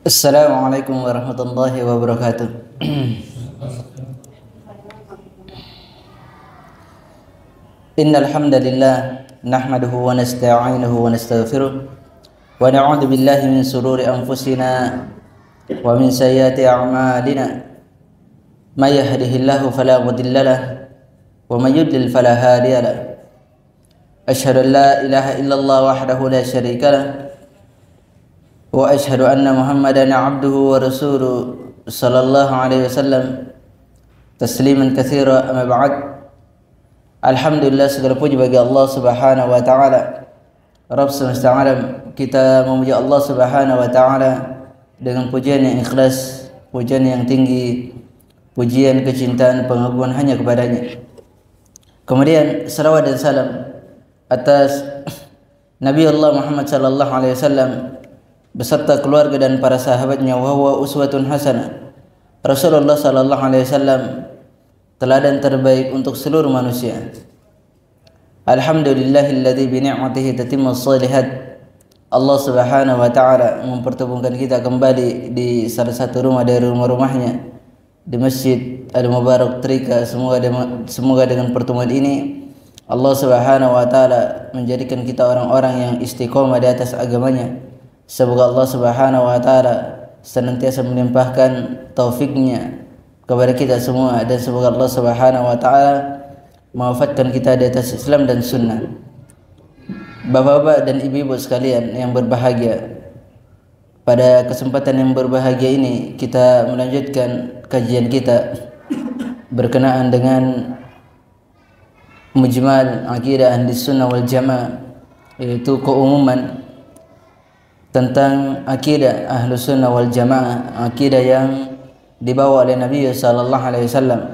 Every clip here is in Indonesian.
Assalamualaikum warahmatullahi wabarakatuh. Innal hamdalillah nahmaduhu wa nasta'inuhu wa nastaghfiruh wa na'udzu billahi min shururi anfusina wa min sayyiati a'malina. May yahdihillahu fala mudilla lahu wa may yudlil fala hadiya lahu. Asyhadu an la ilaha illallah wahdahu la syarika lahu wa asyhadu anna Muhammadan abduhu wa rasuluhu sallallahu alaihi wasallam tasliman katsira. Amma ba'd. Alhamdulillah, segala puji bagi Allah Subhanahu wa taala, Rabb semesta alam. Kita memuji Allah Subhanahu wa taala dengan pujian yang ikhlas, pujian yang tinggi, pujian kecintaan pengagungan hanya kepadanya. Kemudian salawat dan salam atas Nabi Allah Muhammad sallallahu alaihi wasallam beserta keluarga dan para sahabatnya, wa huwa uswatun hasanah. Rasulullah sallallahu alaihi wasallam teladan terbaik untuk seluruh manusia. Alhamdulillahilladzi bi ni'matihi tatimmus shalihat. Allah Subhanahu wa taala mempertemukan kita kembali di salah satu rumah dari rumah-rumahnya di Masjid Al-Mubarak Trika. Semoga dengan pertemuan ini Allah Subhanahu wa taala menjadikan kita orang-orang yang istiqomah di atas agamanya. Semoga Allah Subhanahu wa taala senantiasa melimpahkan taufiknya kepada kita semua, dan semoga Allah Subhanahu wa taala mewafatkan kita di atas Islam dan sunnah. Bapak-bapak dan ibu-ibu sekalian yang berbahagia, pada kesempatan yang berbahagia ini kita melanjutkan kajian kita berkenaan dengan mujmal akidah ahli sunnah wal jamaah, yaitu keumuman tentang akidah Ahlus Sunnah wal Jamaah, akidah yang dibawa oleh Nabi sallallahu alaihi wasallam,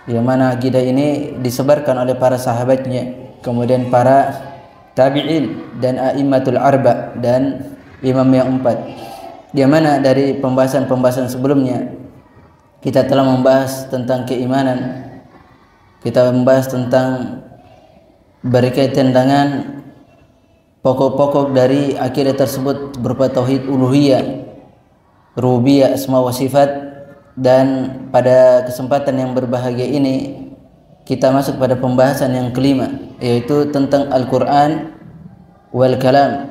yang mana akidah ini disebarkan oleh para sahabatnya, kemudian para tabi'in dan a'immatul arba dan imam yang empat. Yang mana dari pembahasan-pembahasan sebelumnya kita telah membahas tentang keimanan, kita membahas tentang berkaitan dengan pokok-pokok dari akidah tersebut berupa tauhid uluhiyah, rububiyah, asma wa sifat. Dan pada kesempatan yang berbahagia ini kita masuk pada pembahasan yang kelima, yaitu tentang Al-Quran wal kalam.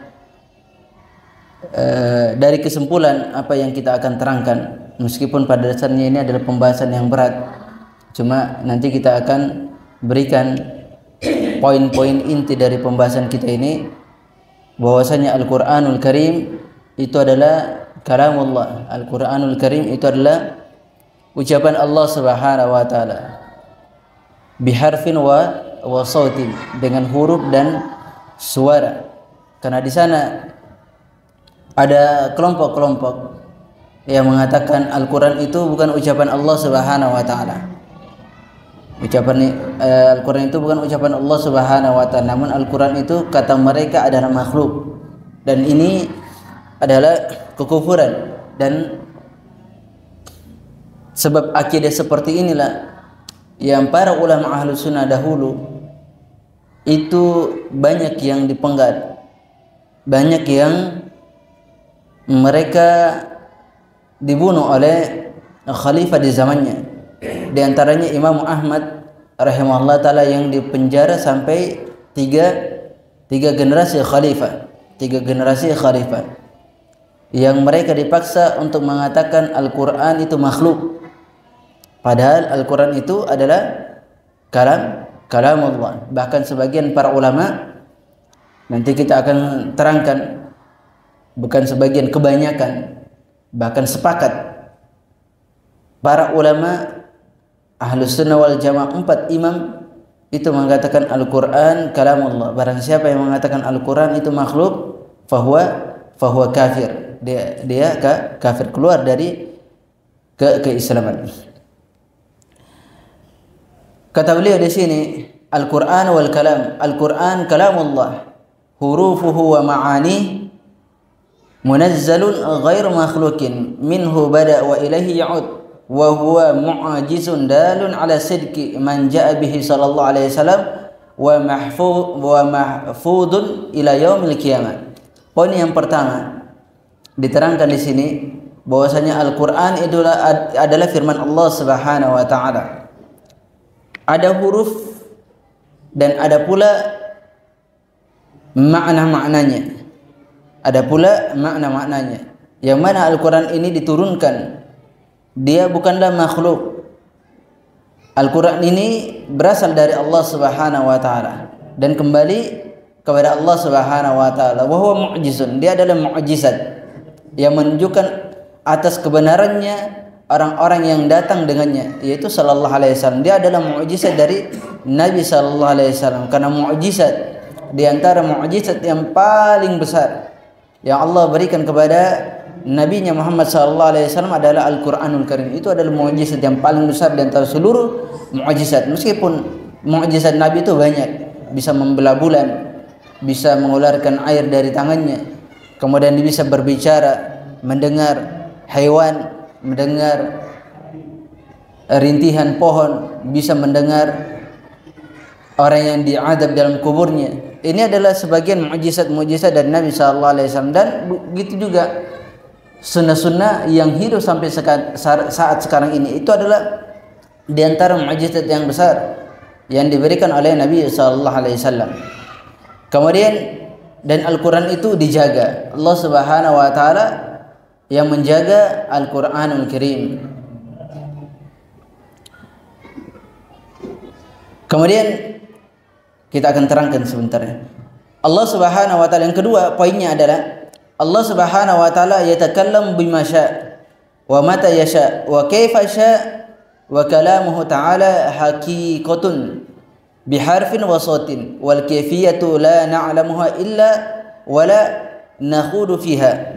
Dari kesimpulan apa yang kita akan terangkan, meskipun pada dasarnya ini adalah pembahasan yang berat, cuma nanti kita akan berikan poin-poin inti dari pembahasan kita ini, bahwasanya Al-Quranul Karim itu adalah kalamullah. Al-Quranul Karim itu adalah ucapan Allah Subhanahu wa taala, biharfin wa sautin, dengan huruf dan suara. Karena di sana ada kelompok-kelompok yang mengatakan Al-Quran itu bukan ucapan Allah Subhanahu wa taala. Al-Quran itu bukan ucapan Allah Subhanahu wa taala, namun Al-Quran itu kata mereka adalah makhluk. Dan ini adalah kekufuran. Dan sebab akidah seperti inilah yang para ulama ahlu sunnah dahulu itu banyak yang dipenggal, banyak yang mereka dibunuh oleh khalifah di zamannya. Di antaranya Imam Ahmad rahimahullah taala yang dipenjara sampai tiga generasi khalifah, yang mereka dipaksa untuk mengatakan Al-Quran itu makhluk, padahal Al-Quran itu adalah kalamullah. Bahkan sebagian para ulama, nanti kita akan terangkan, bukan sebagian, kebanyakan, bahkan sepakat para ulama Ahlus Sunnah wal Jamaah, 4 imam itu mengatakan Al-Quran kalamullah. Barang siapa yang mengatakan Al-Quran itu makhluk, fahuwa kafir. Dia kafir, keluar dari keislaman. Kata beliau di sini, Al-Quran wal kalam. Al-Quran kalamullah, hurufuhu wa ma'ani munazzalun ghairu makhlukin, minhu bada wa ilaihi ya'ud, wa huwa mu'ajizun dalun ala sidqi man ja'a bihi sallallahu alaihi wasallam wa mahfudun ila yaumil qiyamah. Poin yang pertama, diterangkan di sini bahwasanya Al-Qur'an adalah firman Allah Subhanahu wa taala. Ada huruf dan ada pula makna-maknanya. Ada pula makna-maknanya. Yang mana Al-Qur'an ini diturunkan, dia bukanlah makhluk. Al-Qur'an ini berasal dari Allah Subhanahu wa taala dan kembali kepada Allah Subhanahu wa taala. Wa huwa mu'jizun, dia adalah mukjizat yang menunjukkan atas kebenarannya orang-orang yang datang dengannya, yaitu sallallahu alaihi wasallam. Dia adalah mukjizat dari Nabi sallallahu alaihi wasallam, karena mukjizat di antara mukjizat yang paling besar yang Allah berikan kepada Nabi-Nya Muhammad sallallahu alaihi wasallam adalah Al-Qur'anul Karim. Itu adalah mukjizat yang paling besar di antara seluruh mukjizat. Meskipun mukjizat Nabi itu banyak, bisa membelah bulan, bisa mengeluarkan air dari tangannya, kemudian dia bisa berbicara, mendengar hewan, mendengar rintihan pohon, bisa mendengar orang yang diadab dalam kuburnya. Ini adalah sebagian mukjizat-mukjizat dari Nabi sallallahu alaihi wasallam. Dan begitu juga sunnah-sunnah yang hidup sampai saat sekarang ini, itu adalah di antara mukjizat yang besar yang diberikan oleh Nabi sallallahu alaihi wasallam. Kemudian dan Al-Qur'an itu dijaga. Allah Subhanahu wa taala yang menjaga Al-Qur'anul Karim. Kemudian kita akan terangkan sebentar. Allah Subhanahu wa taala, yang kedua poinnya adalah Allah Subhanahu wa taala yatakallam bima syaa wa mata yasha wa kaifa syaa wa kalamuhu ta'ala haqiqatun biharfin wa sautin wal kaifiyatu la na'lamuha illa wala nakhudu fiha.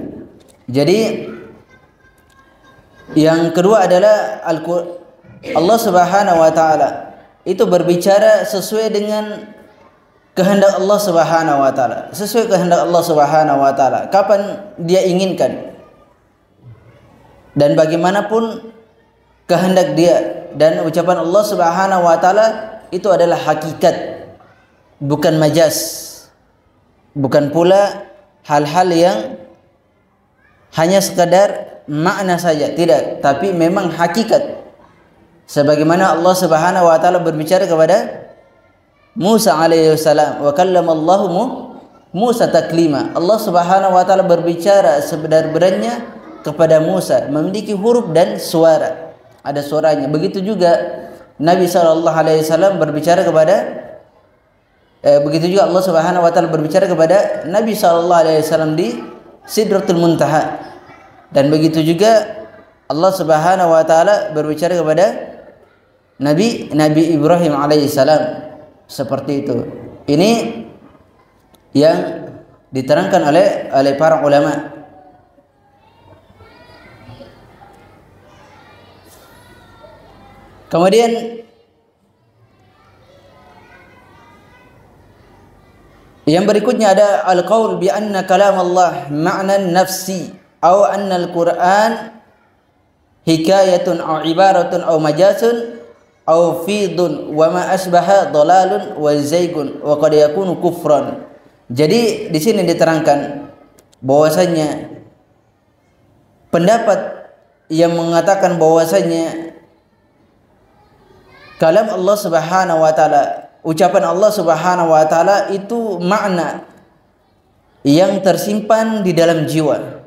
Jadi yang kedua adalah Allah Subhanahu wa taala itu berbicara sesuai dengan kehendak Allah Subhanahu wa taala, sesuai kehendak Allah Subhanahu wa taala, kapan dia inginkan dan bagaimanapun kehendak dia. Dan ucapan Allah Subhanahu wa taala itu adalah hakikat, bukan majaz, bukan pula hal-hal yang hanya sekadar makna saja, tidak, tapi memang hakikat. Sebagaimana Allah Subhanahu wa taala berbicara kepada Musa alaihi salam, wa kallamallahu Musa taklima. Allah Subhanahu wa taala berbicara sebenar-benarnya kepada Musa, memiliki huruf dan suara, ada suaranya. Begitu juga Nabi sallallahu alaihi wasallam berbicara kepada begitu juga Allah Subhanahu wa taala berbicara kepada Nabi sallallahu alaihi wasallam di Sidratul Muntaha. Dan begitu juga Allah Subhanahu wa taala berbicara kepada Nabi Ibrahim alaihi salam. Seperti itu. Ini yang diterangkan oleh para ulama. Kemudian yang berikutnya ada al-qaul bi anna kalam Allah ma'nan nafsi aw anna al-Qur'an hikayatun aw ibaratun aw majazun aw fidun wa ma asbaha dhalalun wa zaigun wa qad yakunu kufran. Jadi di sini diterangkan bahwasanya pendapat yang mengatakan bahwasanya kalam Allah Subhanahu wa taala, ucapan Allah Subhanahu wa taala itu makna yang tersimpan di dalam jiwa.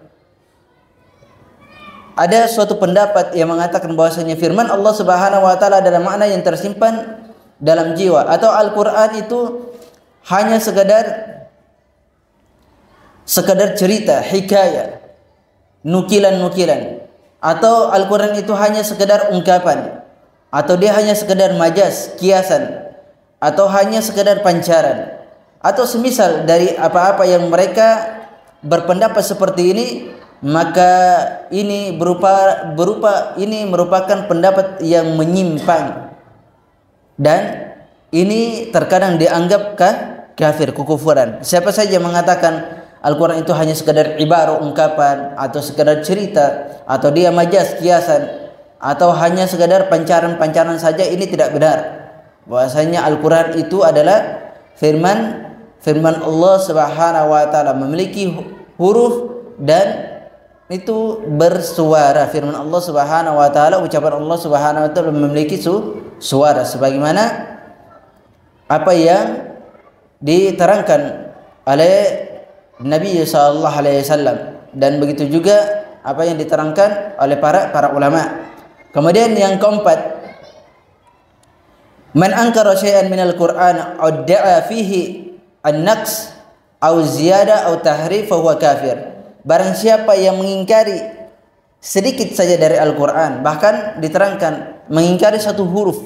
Ada suatu pendapat yang mengatakan bahwasanya firman Allah Subhanahu wa taala adalah makna yang tersimpan dalam jiwa, atau Al-Qur'an itu hanya sekadar cerita, hikayah, nukilan-nukilan, atau Al-Qur'an itu hanya sekadar ungkapan, atau dia hanya sekadar majaz, kiasan, atau hanya sekadar pancaran, atau semisal dari apa-apa yang mereka berpendapat seperti ini, maka ini ini merupakan pendapat yang menyimpang, dan ini terkadang dianggap kafir, kekufuran. Siapa saja mengatakan Al-Quran itu hanya sekadar ibarat, ungkapan, atau sekadar cerita, atau dia majaz, kiasan, atau hanya sekadar pancaran-pancaran saja, ini tidak benar. Bahwasanya Al-Quran itu adalah firman Allah Subhanahu wa taala, memiliki huruf dan itu bersuara. Firman Allah Subhanahu wa taala, ucapan Allah Subhanahu wa taala memiliki suara sebagaimana apa yang diterangkan oleh Nabi sallallahu alaihi wasallam, dan begitu juga apa yang diterangkan oleh para ulama. Kemudian yang keempat, man ankara syai'an minal Qur'an adda'a fihi an-naqs au ziyada au tahrif fa huwa kafir. Barang siapa yang mengingkari sedikit saja dari Al-Qur'an, bahkan diterangkan mengingkari satu huruf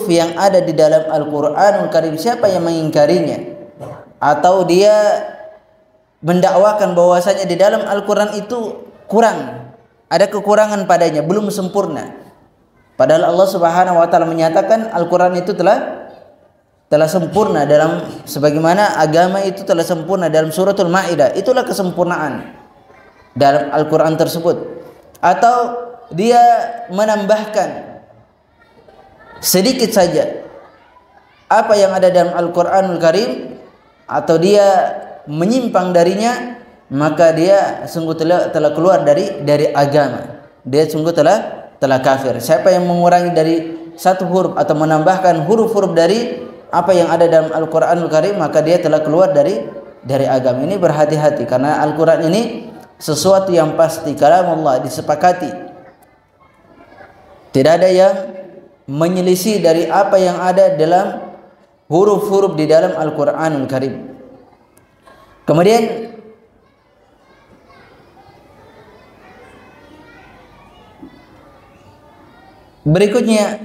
yang ada di dalam Al-Qur'anul Karim, siapa yang mengingkarinya atau dia mendakwakan bahwasanya di dalam Al-Qur'an itu kurang, ada kekurangan padanya, belum sempurna. Padahal Allah Subhanahu wa taala menyatakan Al-Qur'an itu telah sempurna, dalam sebagaimana agama itu telah sempurna dalam suratul Maidah. Itulah kesempurnaan dalam Al-Qur'an tersebut. Atau dia menambahkan sedikit saja apa yang ada dalam Al-Qur'anul Karim, atau dia menyimpang darinya, maka dia sungguh telah keluar dari agama. Dia sungguh telah kafir. Siapa yang mengurangi dari satu huruf atau menambahkan huruf-huruf dari apa yang ada dalam Al-Qur'anul Karim, maka dia telah keluar dari agama. Ini berhati-hati, karena Al-Qur'an ini sesuatu yang pasti, kalam Allah, disepakati. Tidak ada yang menyelisih dari apa yang ada dalam huruf-huruf di dalam Al-Qur'anul Karim. Kemudian berikutnya,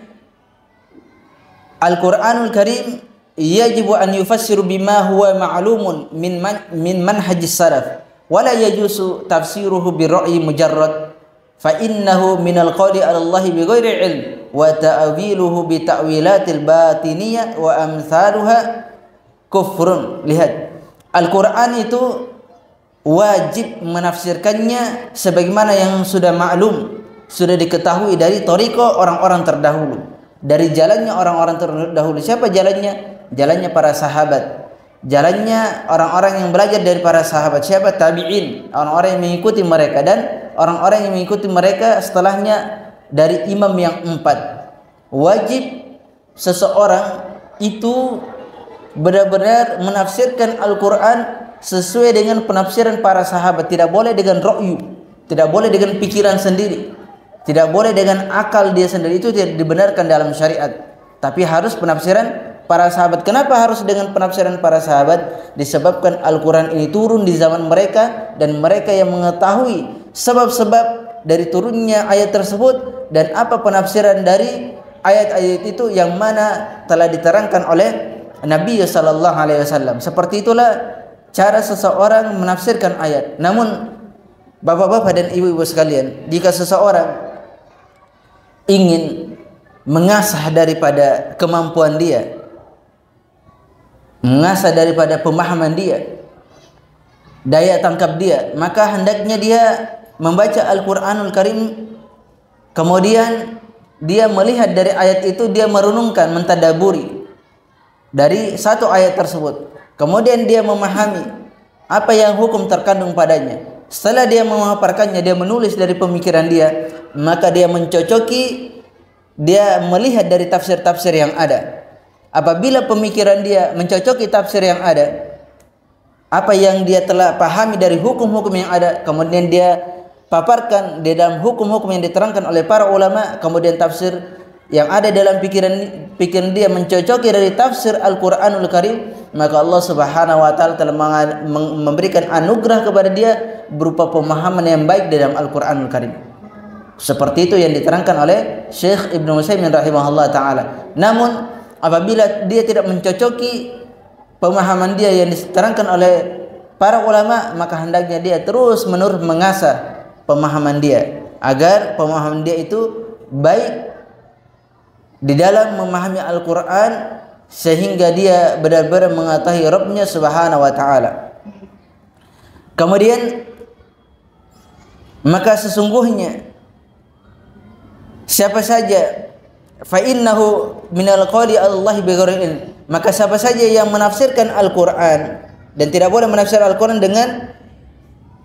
Al-Qur'anul Karim yajibu an yufassiru bima huwa ma'lumun min manhajis salaf, wala yajuzu tafsiruhu bi ra'yi mujarrad, fa innahu minal qawli 'ala Allah bi ghairi ilm wa ta'wiluhu bi ta'wilatil batiniyah wa amsaluha kufrun. Lihat, Al-Qur'an itu wajib menafsirkannya sebagaimana yang sudah maklum, sudah diketahui dari thariqah orang-orang terdahulu, dari jalannya orang-orang terdahulu. Siapa jalannya? Jalannya para sahabat, jalannya orang-orang yang belajar dari para sahabat. Siapa? Tabi'in, orang-orang yang mengikuti mereka, dan orang-orang yang mengikuti mereka setelahnya dari imam yang 4. Wajib seseorang itu benar-benar menafsirkan Al-Quran sesuai dengan penafsiran para sahabat. Tidak boleh dengan ra'yu, tidak boleh dengan pikiran sendiri, tidak boleh dengan akal dia sendiri. Itu tidak dibenarkan dalam syariat, tapi harus penafsiran para sahabat. Kenapa harus dengan penafsiran para sahabat? Disebabkan Al-Quran ini turun di zaman mereka, dan mereka yang mengetahui sebab-sebab dari turunnya ayat tersebut dan apa penafsiran dari ayat-ayat itu yang mana telah diterangkan oleh Nabi sallallahu alaihi wasallam. Seperti itulah cara seseorang menafsirkan ayat. Namun bapak-bapak dan ibu-ibu sekalian, jika seseorang ingin mengasah daripada kemampuan dia, mengasah daripada pemahaman dia, daya tangkap dia, maka hendaknya dia membaca Al-Qur'anul Karim, kemudian dia melihat dari ayat itu, dia merenungkan, mentadaburi dari satu ayat tersebut, kemudian dia memahami apa yang hukum terkandung padanya. Setelah dia memaparkannya, dia menulis dari pemikiran dia, maka dia mencocoki, dia melihat dari tafsir-tafsir yang ada. Apabila pemikiran dia mencocoki tafsir yang ada, apa yang dia telah pahami dari hukum-hukum yang ada, kemudian dia paparkan di dalam hukum-hukum yang diterangkan oleh para ulama, kemudian tafsir yang ada dalam pikiran dia mencocoki dari tafsir Al-Qur'anul Karim, maka Allah Subhanahu wa taala telah memberikan anugerah kepada dia berupa pemahaman yang baik dalam Al-Qur'anul Karim. Seperti itu yang diterangkan oleh Syekh Ibnu Utsaimin rahimahullah taala. Namun apabila dia tidak mencocoki pemahaman dia yang diterangkan oleh para ulama, maka hendaknya dia terus-menerus mengasah pemahaman dia agar pemahaman dia itu baik di dalam memahami Al-Quran, sehingga dia benar-benar mengetahui Rabbnya Subhanahu wa ta'ala. Kemudian maka sesungguhnya siapa saja fa innahu minal qawli Allah bighairi ilm, maka siapa saja yang menafsirkan Al-Quran, dan tidak boleh menafsir Al-Quran dengan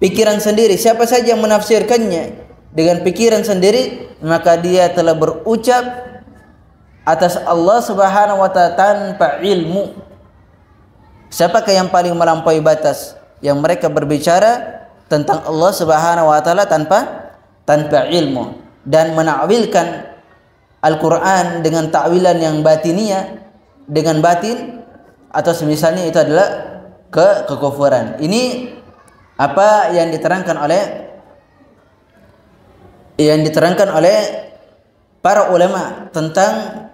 pikiran sendiri. Siapa saja yang menafsirkannya dengan pikiran sendiri, maka dia telah berucap atas Allah Subhanahu wa taala tanpa ilmu. Siapakah yang paling melampaui batas? Yang mereka berbicara tentang Allah Subhanahu wa taala tanpa ilmu dan menakwilkan Al-Qur'an dengan takwilan yang batiniyah, dengan batin atau semisalnya, itu adalah kekufuran. Ini apa yang diterangkan oleh para ulama tentang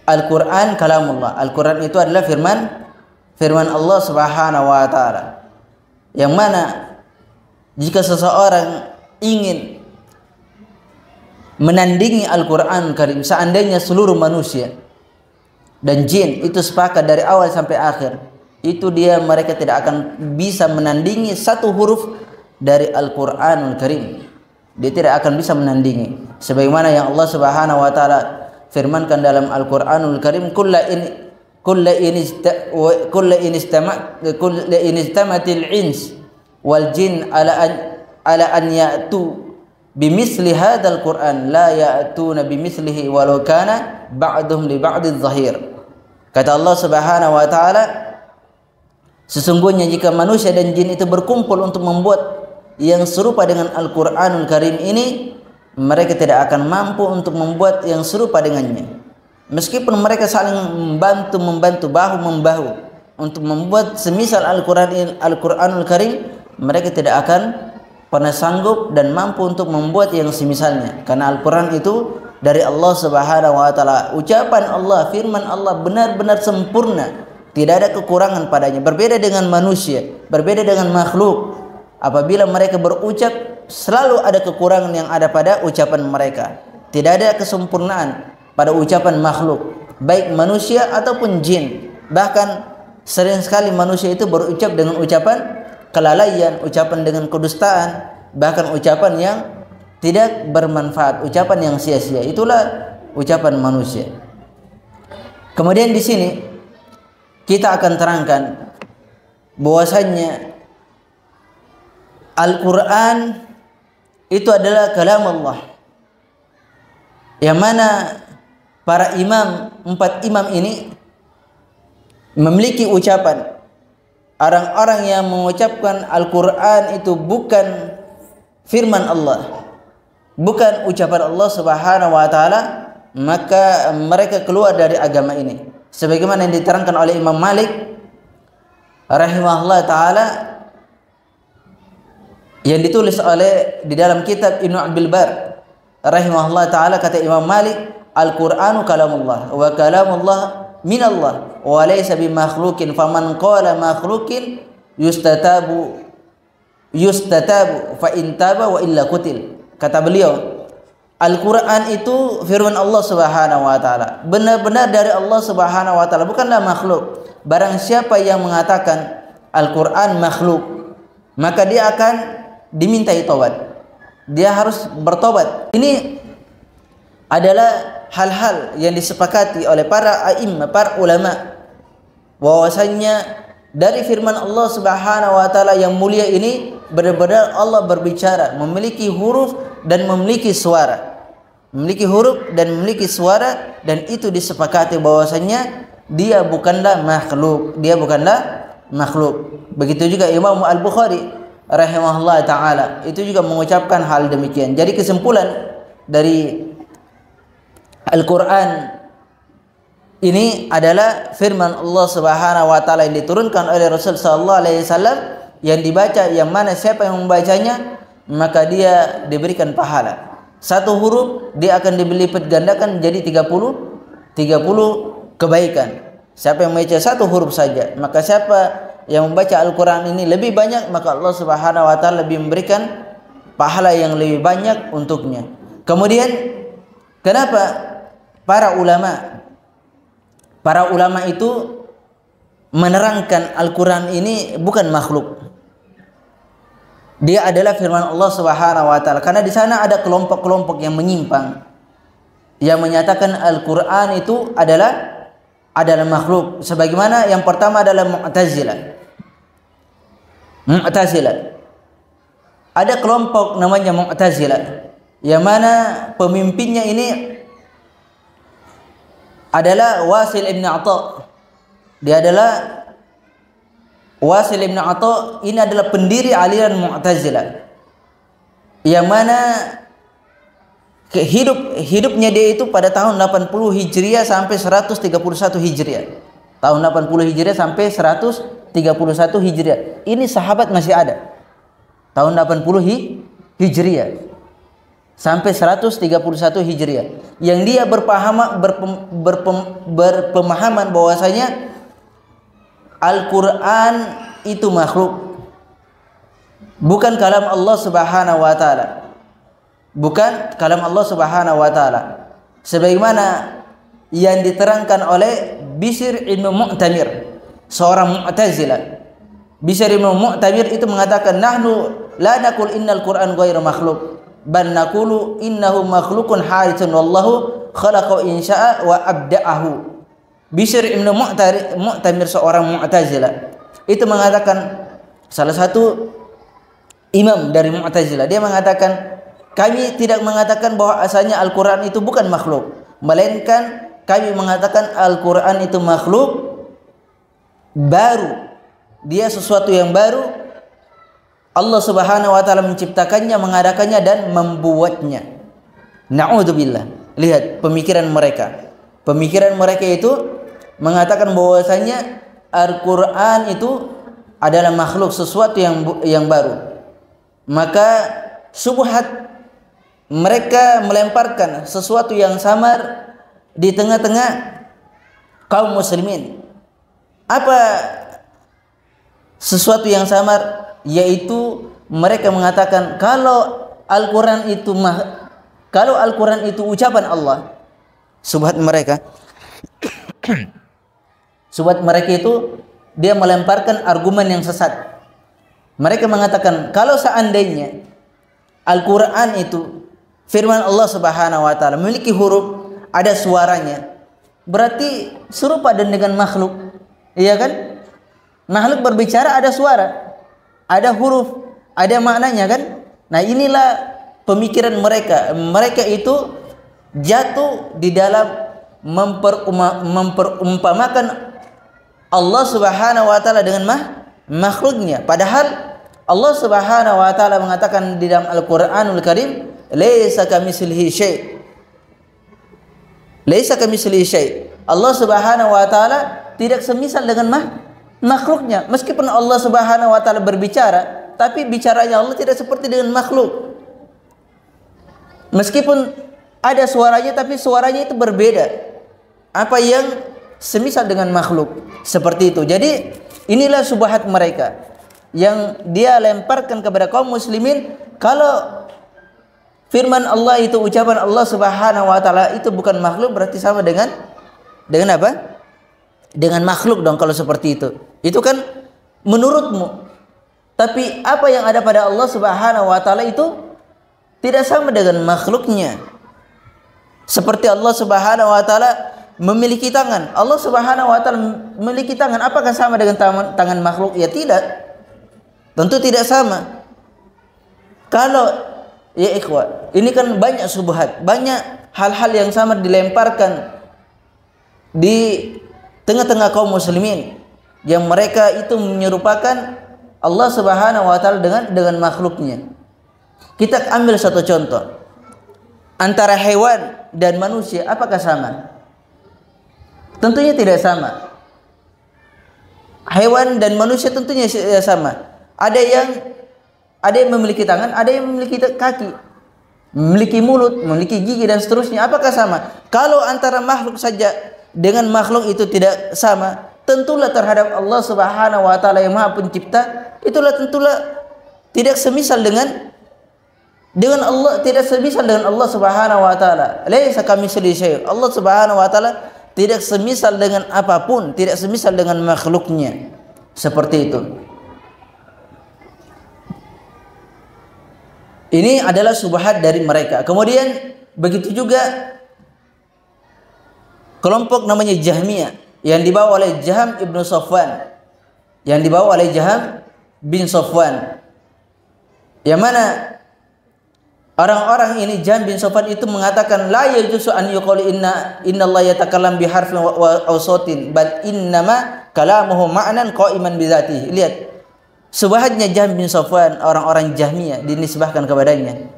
Al-Qur'an kalamullah. Al-Qur'an itu adalah firman Allah Subhanahu wa taala. Yang mana jika seseorang ingin menandingi Al-Qur'an Karim, seandainya seluruh manusia dan jin itu sepakat dari awal sampai akhir, itu mereka tidak akan bisa menandingi satu huruf dari Al-Qur'anul Karim. Dia tidak akan bisa menandingi. Sebagaimana yang Allah Subhanahu wa taala firmankan dalam Al-Qur'anul Karim, kulla in istamatil ins wal jin ala an ya'tu bimithli hadzal Qur'an la ya'tuna bimithlihi walau kana ba'dhum li ba'din zahir. Kata Allah Subhanahu wa taala, sesungguhnya jika manusia dan jin itu berkumpul untuk membuat yang serupa dengan Al-Qur'anul Karim ini, mereka tidak akan mampu untuk membuat yang serupa dengannya. Meskipun mereka saling membantu bahu membahu untuk membuat semisal Al-Qur'anul Karim, mereka tidak akan pernah sanggup dan mampu untuk membuat yang semisalnya. Karena Al-Qur'an itu dari Allah Subhanahu wa taala, ucapan Allah, firman Allah benar-benar sempurna, tidak ada kekurangan padanya. Berbeda dengan manusia, berbeda dengan makhluk. Apabila mereka berucap, selalu ada kekurangan yang ada pada ucapan mereka. Tidak ada kesempurnaan pada ucapan makhluk, baik manusia ataupun jin. Bahkan sering sekali manusia itu berucap dengan ucapan kelalaian, ucapan dengan kedustaan, bahkan ucapan yang tidak bermanfaat, ucapan yang sia-sia. Itulah ucapan manusia. Kemudian di sini kita akan terangkan bahwasannya Al-Qur'an itu adalah kalam Allah, yang mana para empat imam ini memiliki ucapan. Orang-orang yang mengucapkan Al-Qur'an itu bukan firman Allah, bukan ucapan Allah Subhanahu wa taala, maka mereka keluar dari agama ini. Sebagaimana yang diterangkan oleh Imam Malik rahimahullah taala, yang ditulis di dalam kitab Ibnu Abdul Bar rahimahullah taala, kata Imam Malik, Al-Qur'anu kalamullah wa kalamullah minallah wa laysa bimakhluqin faman qala makhluqin yustatabu fa in taba wa illa qutil. Kata beliau, Al-Qur'an itu firman Allah Subhanahu wa taala, benar-benar dari Allah Subhanahu wa taala, bukanlah makhluk. Barang siapa yang mengatakan Al-Qur'an makhluk, maka dia akan dimintai taubat. Dia harus bertobat. Ini adalah hal-hal yang disepakati oleh para a'imah, para ulama, bahwasanya dari firman Allah Subhanahu wa taala yang mulia ini benar-benar Allah berbicara, memiliki huruf dan memiliki suara. Memiliki huruf dan memiliki suara, dan itu disepakati bahwasanya dia bukanlah makhluk, dia bukanlah makhluk. Begitu juga Imam Al-Bukhari rahimahullah ta'ala itu juga mengucapkan hal demikian. Jadi kesimpulan dari Al-Quran ini adalah firman Allah Subhanahu wa taala yang diturunkan oleh Rasul sallallahu alaihi wasallam, yang dibaca, yang mana siapa yang membacanya maka dia diberikan pahala. Satu huruf dia akan dilipat gandakan jadi 30 kebaikan. Siapa yang membaca satu huruf saja, maka siapa yang membaca Al-Quran ini lebih banyak, maka Allah Subhanahu wa taala lebih memberikan pahala yang lebih banyak untuknya. Kemudian kenapa para ulama itu menerangkan Al-Quran ini bukan makhluk, dia adalah firman Allah Subhanahu wa taala? Karena di sana ada kelompok-kelompok yang menyimpang, yang menyatakan Al-Quran itu adalah makhluk. Sebagaimana yang pertama adalah Mu'tazilah. ada kelompok namanya Mu'tazilah, yang mana pemimpinnya ini adalah Wasil ibn Atha. Dia adalah Wasil ibn Atha, ini adalah pendiri aliran Mu'tazilah, yang mana hidupnya dia itu pada tahun 80 Hijriah sampai 131 Hijriah. Tahun 80 Hijriah sampai 131 Hijriah. Ini sahabat masih ada. Tahun 80 Hijriah sampai 131 Hijriah. Yang dia berpemahaman bahwasanya Al-Quran itu makhluk, bukan kalam Allah Subhanahu wa taala. Bukan kalam Allah Subhanahu wa taala. Sebagaimana yang diterangkan oleh Bishr ibn Mu'tamir, seorang Mu'tazilah. Bishr ibn Mu'tamir itu mengatakan, nahnu la naqul innal Qur'an ghairu makhluk, bal naqulu innahu makhlukun haditsun wallahu khalaqa insya'a wa abda'ahu. Bishr ibn Mu'tamir, seorang Mu'tazilah, itu mengatakan, salah satu imam dari Mu'tazilah, dia mengatakan, kami tidak mengatakan bahwa asalnya Al-Quran itu bukan makhluk, melainkan kami mengatakan Al-Quran itu makhluk baru. Dia sesuatu yang baru. Allah Subhanahu wa taala menciptakannya, mengadakannya dan membuatnya. Na'udzubillah. Lihat pemikiran mereka. Pemikiran mereka itu mengatakan bahwasanya Al-Quran itu adalah makhluk, sesuatu yang baru. Maka subhat, mereka melemparkan sesuatu yang samar di tengah-tengah kaum muslimin. Apa sesuatu yang samar? Yaitu mereka mengatakan kalau Al-Quran itu ucapan Allah. Subhat mereka Subhat mereka itu dia melemparkan argumen yang sesat. Mereka mengatakan kalau seandainya Al-Quran itu firman Allah Subhanahu wa taala, memiliki huruf, ada suaranya, berarti serupa dengan makhluk. Iya kan? Makhluk berbicara ada suara, ada huruf, ada maknanya kan? Nah, inilah pemikiran mereka. Mereka itu jatuh di dalam memperumpamakan Allah Subhanahu wa taala dengan makhluknya. Padahal Allah Subhanahu wa taala mengatakan di dalam Al-Qur'anul Karim, laisa kamitslihi syai'. Laisa kamitslihi syai'. Allah Subhanahu wa taala tidak semisal dengan makhluknya. Meskipun Allah Subhanahu wa taala berbicara, tapi bicaranya Allah tidak seperti dengan makhluk. Meskipun ada suaranya, tapi suaranya itu berbeda. Apa yang semisal dengan makhluk. Seperti itu. Jadi inilah subhat mereka yang dia lemparkan kepada kaum muslimin, kalau firman Allah itu ucapan Allah Subhanahu wa taala itu bukan makhluk, berarti sama dengan apa? Dengan makhluk dong kalau seperti itu. Itu kan menurutmu. Tapi apa yang ada pada Allah Subhanahu wa taala itu tidak sama dengan makhluknya. Seperti Allah Subhanahu wa taala memiliki tangan. Allah Subhanahu wa taala memiliki tangan. Apakah sama dengan tangan makhluk? Ya tidak. Tentu tidak sama. Kalau ya ikhwah, ini kan banyak subhat, banyak hal-hal yang sama dilemparkan di tengah-tengah kaum muslimin, yang mereka itu menyerupakan Allah Subhanahu wa taala dengan makhluknya. Kita ambil satu contoh. Antara hewan dan manusia apakah sama? Tentunya tidak sama. Hewan dan manusia tentunya sama. Ada yang memiliki tangan, ada yang memiliki kaki, memiliki mulut, memiliki gigi dan seterusnya. Apakah sama? Kalau antara makhluk saja dengan makhluk itu tidak sama, tentulah terhadap Allah Subhanahu wa taala yang Maha Pencipta, itulah tentulah tidak semisal dengan Allah, tidak semisal dengan Allah Subhanahu wa taala. Laisa kamitslihi syai'. Allah Subhanahu wa taala tidak semisal dengan apapun, tidak semisal dengan makhluknya. Seperti itu. Ini adalah subhat dari mereka. Kemudian begitu juga kelompok namanya Jahmiyah yang dibawa oleh Jahm ibnu Safwan, yang dibawa oleh Jahm bin Safwan. Yang mana orang-orang ini Jahm bin Safwan itu mengatakan la yajuzu an yuqalu inna Allah yatakallam bi harfin wa sautin bal innama kalamuhu ma'nan qa'iman bi dzatihi. Lihat, subhatnya Jahm bin Safwan, orang-orang Jahmiyah dinisbahkan kepadanya.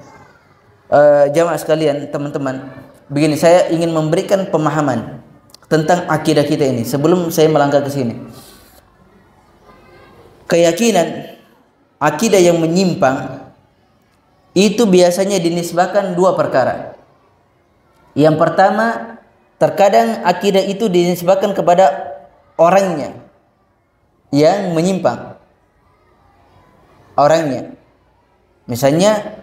Jamaah sekalian, teman-teman, begini, saya ingin memberikan pemahaman tentang akidah kita ini sebelum saya melangkah ke sini. Keyakinan akidah yang menyimpang itu biasanya dinisbahkan dua perkara. Yang pertama, terkadang akidah itu dinisbahkan kepada orangnya yang menyimpang. Orangnya, misalnya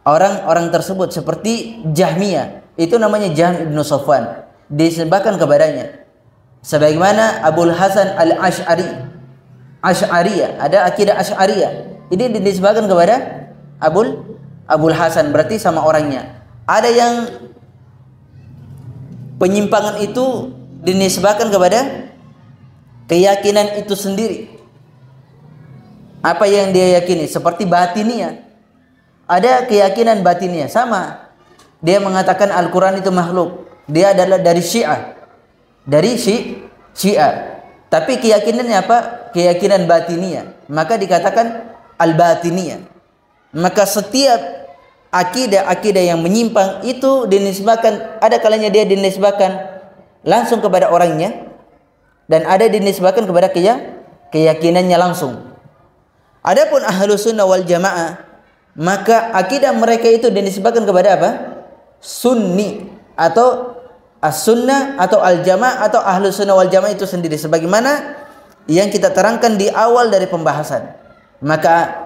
orang-orang tersebut seperti Jahmiyah, itu namanya Jahm bin Safwan, disebabkan kepadanya. Sebagaimana Abul Hasan Al-Asy'ariyah, ada akidah Asy'ariyah, ini disebabkan kepada Abul Hasan, berarti sama orangnya. Ada yang penyimpangan itu dinisbahkan kepada keyakinan itu sendiri, apa yang dia yakini, seperti batiniyah. Ada keyakinan batiniyah, sama, dia mengatakan Al-Quran itu makhluk, dia adalah dari Syiah, tapi keyakinannya apa? Keyakinan batiniyah, maka dikatakan al-batiniyah. Maka setiap akidah yang menyimpang itu dinisbahkan, ada kalanya dia dinisbahkan langsung kepada orangnya, dan ada dinisbahkan kepada keyakinannya langsung. Adapun Ahlus Sunnah wal Jamaah, maka akidah mereka itu dinisbahkan kepada apa? Sunni atau As-Sunnah atau Al-Jamaah atau Ahlus Sunnah wal Jamaah itu sendiri, sebagaimana yang kita terangkan di awal dari pembahasan. Maka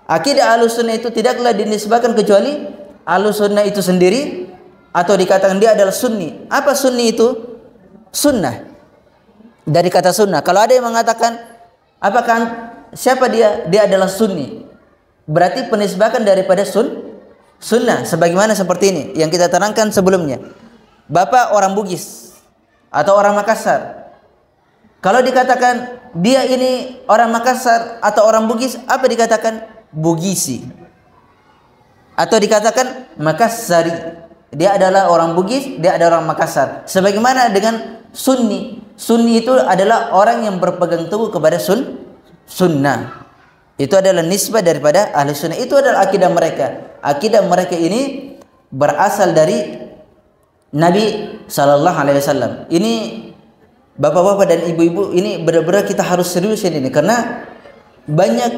akidah Ahlus Sunnah itu tidaklah dinisbahkan kecuali Ahlus Sunnah itu sendiri, atau dikatakan dia adalah Sunni. Apa Sunni itu? Sunnah, dari kata sunnah. Kalau ada yang mengatakan apakah siapa dia? Dia adalah Sunni, berarti penisbahan daripada sunnah, sebagaimana seperti ini yang kita terangkan sebelumnya. Bapak orang Bugis atau orang Makassar, kalau dikatakan dia ini orang Makassar atau orang Bugis, apa dikatakan? Bugisi, atau dikatakan Makassari, dia adalah orang Bugis, dia adalah orang Makassar. Sebagaimana dengan Sunni itu adalah orang yang berpegang teguh kepada sunnah. Itu adalah nisbah daripada ahli sunnah. Itu adalah akidah mereka. Akidah mereka ini berasal dari Nabi Sallallahu Alaihi Wasallam. Ini bapak-bapak dan ibu-ibu, ini benar-benar kita harus seriusin ini, karena banyak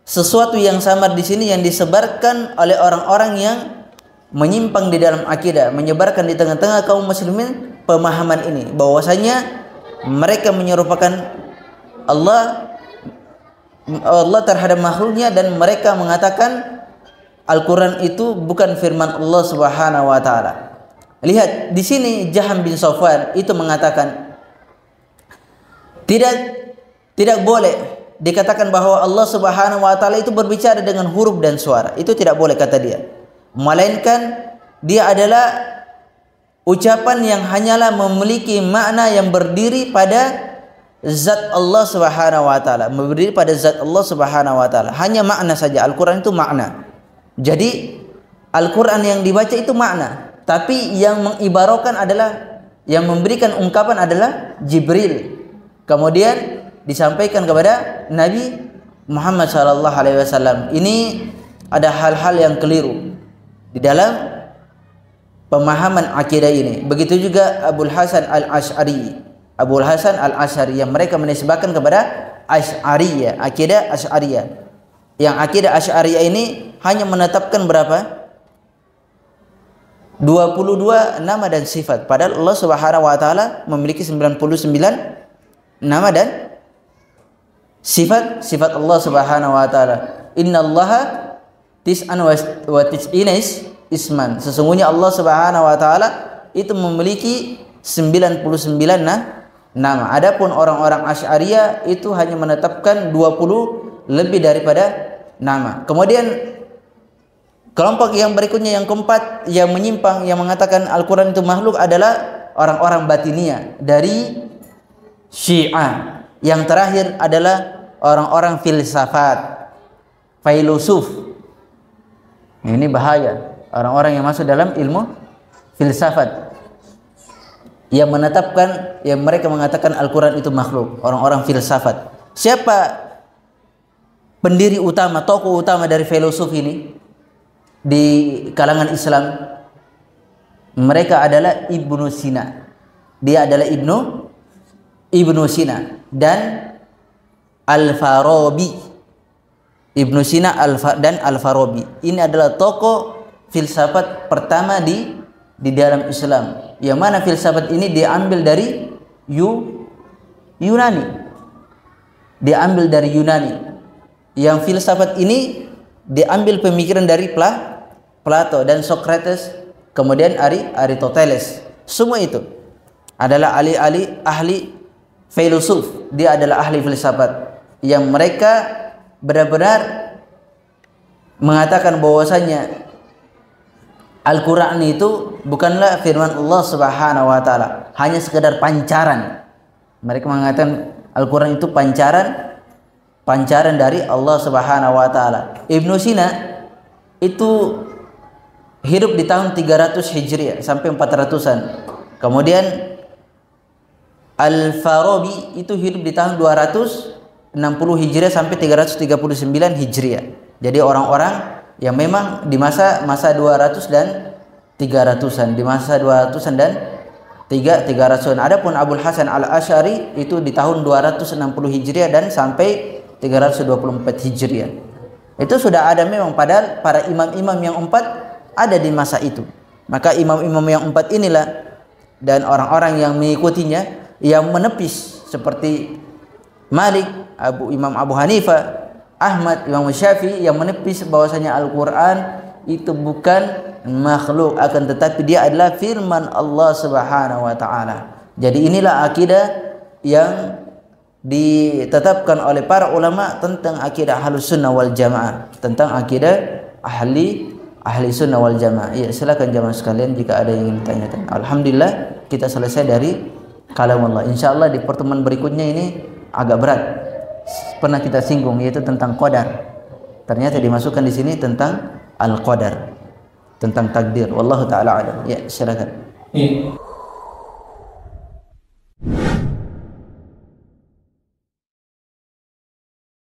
sesuatu yang samar di sini yang disebarkan oleh orang-orang yang menyimpang di dalam akidah, menyebarkan di tengah-tengah kaum muslimin pemahaman ini, bahwasanya mereka menyerupakan Allah terhadap makhluknya, dan mereka mengatakan Al-Quran itu bukan firman Allah Subhanahu wa taala. Lihat di sini, Jahm bin Safwan itu mengatakan tidak boleh dikatakan bahwa Allah Subhanahu wa taala itu berbicara dengan huruf dan suara. Itu tidak boleh, kata dia. Melainkan dia adalah ucapan yang hanyalah memiliki makna yang berdiri pada zat Allah Subhanahu wa taala, berdiri pada zat Allah Subhanahu wa taala. Hanya makna saja. Al-Qur'an itu makna. Jadi Al-Qur'an yang dibaca itu makna, tapi yang mengibarahkan adalah, yang memberikan ungkapan adalah Jibril. Kemudian disampaikan kepada Nabi Muhammad sallallahu alaihi wasallam. Ini ada hal-hal yang keliru di dalam pemahaman akidah ini. Begitu juga Abul Hasan Al-Asy'ari yang mereka menisbahkan kepada Asy'ariyah, akidah Asy'ariyah. Yang akidah Asy'ariyah ini hanya menetapkan berapa? 22 nama dan sifat, padahal Allah Subhanahu wa taala memiliki 99 nama dan sifat Allah Subhanahu wa taala. Innallaha tis'an wa tis'ina isman. Sesungguhnya Allah Subhanahu wa taala itu memiliki 99 nama. Adapun orang-orang Asy'ariyah itu hanya menetapkan 20 lebih daripada nama. Kemudian kelompok yang berikutnya, yang keempat, yang menyimpang, yang mengatakan Al-Quran itu makhluk adalah orang-orang batiniyah dari Syiah. Yang terakhir adalah orang-orang filsafat. filosof. Ini bahaya orang-orang yang masuk dalam ilmu filsafat, yang menetapkan, yang mereka mengatakan Al-Quran itu makhluk. Orang-orang filsafat. Siapa pendiri utama, tokoh utama dari filosof ini di kalangan Islam? Mereka adalah Ibnu Sina. Dia adalah Ibnu Sina dan Al-Farabi. Ibnu Sina dan Al-Farabi ini adalah tokoh filsafat pertama di dalam Islam. Yang mana filsafat ini diambil dari Yunani. Diambil dari Yunani. Yang filsafat ini diambil pemikiran dari Plato dan Socrates, kemudian Aristoteles. Semua itu adalah ahli filosof. Dia adalah ahli filsafat yang mereka benar-benar mengatakan bahwasanya Al-Quran itu bukanlah firman Allah Subhanahu wa taala, hanya sekedar pancaran. Mereka mengatakan Al-Quran itu pancaran dari Allah Subhanahu wa taala. Ibnu Sina itu hidup di tahun 300 Hijriah sampai 400-an. Kemudian Al-Farabi itu hidup di tahun 260 Hijriah sampai 339 Hijriah. Jadi orang-orang yang memang di masa 200 dan 300-an, di masa 200-an dan 300-an. Adapun Abul Hasan Al-Asy'ari itu di tahun 260 Hijriah dan sampai 324 Hijriah. Itu sudah ada memang, padahal para imam-imam yang empat ada di masa itu. Maka imam-imam yang empat inilah dan orang-orang yang mengikutinya yang menepis seperti Malik, Imam Abu Hanifah, Ahmad, Imam Syafi'i, yang menepis bahwasanya Al-Quran itu bukan makhluk, akan tetapi dia adalah firman Allah Subhanahu wa taala. Jadi inilah akidah yang ditetapkan oleh para ulama tentang akidah Ahlus Sunnah wal Jamaah, tentang akidah ahli sunnah wal jamaah. Ya, silakan jamaah sekalian jika ada yang ingin ditanyakan. Alhamdulillah kita selesai dari kalam Allah. Insyaallah di pertemuan berikutnya ini agak berat. Pernah kita singgung, yaitu tentang qadar. Ternyata dimasukkan di sini tentang al-qadar, tentang takdir. Wallahu taala alam. Ya, silakan.